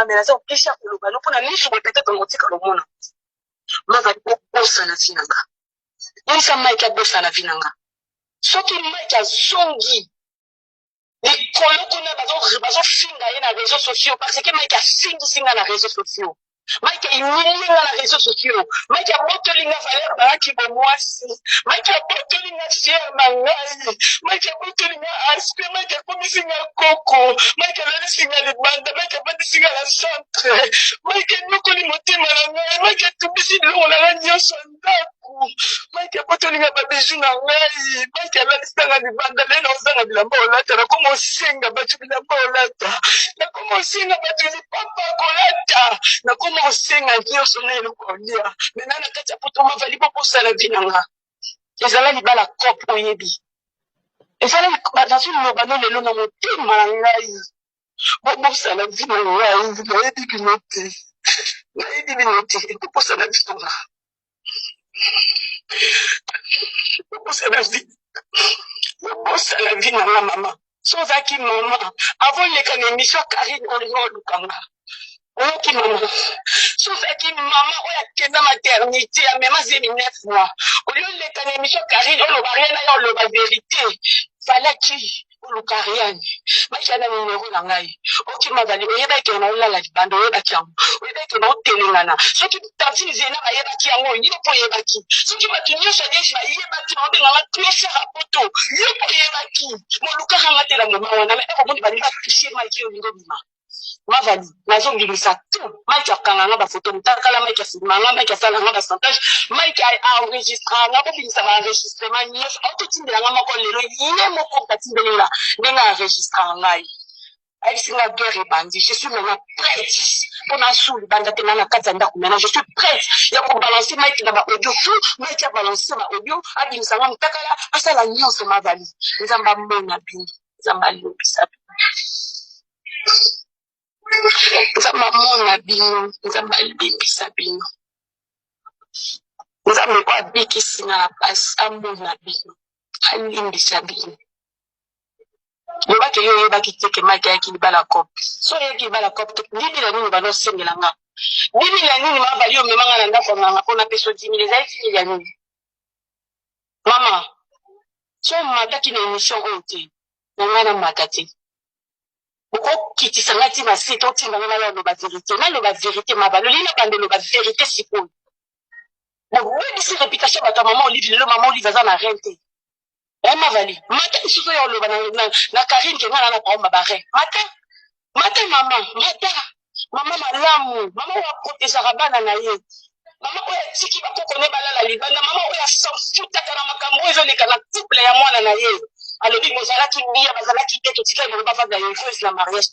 mais naza okisha koloba no mpona miso boye peut-être motika lomona mavali bobosana vi nanga yebisa mike abosana vi nanga soki mike azongi likolo kuna bazofinga ye na réseaux sociaux parce que mike afingisinga na réseaux sociaux mike ininga na réseaux sociaux mike abotolinga valeur baraki bomwasi mike abotolinga fier mangai mike abotolinga aspe mike akomisinga koko mike alalisinga libanda mike abandisinga na centre mike enokoli motema na ngai mike atumbisi bilongo na ngai nyonso ndako mike abotolinga babiju na ngai mike alalisanga libanda lelo ozanga bilamba olata nakoma osenga bato bilamba olata nakoma osenga bato lipapa kolata nakoma osenga nyonso na eloko olia mena na kati ya poto mavali bobosana vi nanga ezala libala cope oyebi ezala nazoloba no lelo na motema na ngai bobosana vi na ngai nayebi bino te nayebi bino te bobosana vi nanga bobosana vi nanga mama so ozalaki mama avoleka na émission Karine olingo olukanga oyoki mama so ozalaki mama oyo akenda maternité amema 9 mois olioleka na émission Karine oloba rien na yo oloba vérité falaki oluka rien makia na numero na ngai oki mavali oyebaki na olala libanda oyebaki yango oyebaki na otelengana soki tantine zena bayebaki yango yo mpo oyebaki soki bato nyonso adesi bayebaki baobenganga tuesha rapoto yo mpo oyebaki molukaka nga te na moma wana me omoni balinga touche maiki olingo bima mavali nazongilisa tu maiki akanganga bafoto mutakala maiki asimanga maiki asalanga basantage maiki aenregistranga bobingisa baenregistrement nyonso autotindelanga moko lelo ye moko katindelela ndenge aenregistranga ngai ayebisinga guerre ebandi je suis maintenant prête mpona su libanda te nga na kati ya ndako maintenant je suis prête ya kobalanse maiki na baaudio tout maiki abalanse baaudio abimisanga mutakala asala nyonso mavali nzambe amona bino nzambe alobisa bino nzambe amona bino nzambe alimbisa bino nzambe oyo abikisinga na pasi amona bino alimbisa bino lobaki yo oyebaki teke maki ayaki libala cope so oyaki libala cope ndimila nini banosengela nga ndimila nini mavali omemanga na ndako nganga mpona peso 10 000 ezali 10 000 ya nini mama so mataki na émission oyo te na ngai na mata te okokitisa ngai ntina se totimbanga ngai oloba vérité naloba vérité mavali olina bando oloba vérité sikoyo bobebisi réputation bato ya mama olive lelo mama olive aza na reine te mavali mata lisusu oyo oloba na Karine ke ngana na paomba bare mata mama malamu mama oyo aprotezaka bana na ye mama oyo atiki bakoko ne balala libanda mama oyo asafutaka na makambo oyo ezoleka na couple ya mwana na ye alobi bozalaki bia bazalaki te totikali bango bavanda yeveuse na mariage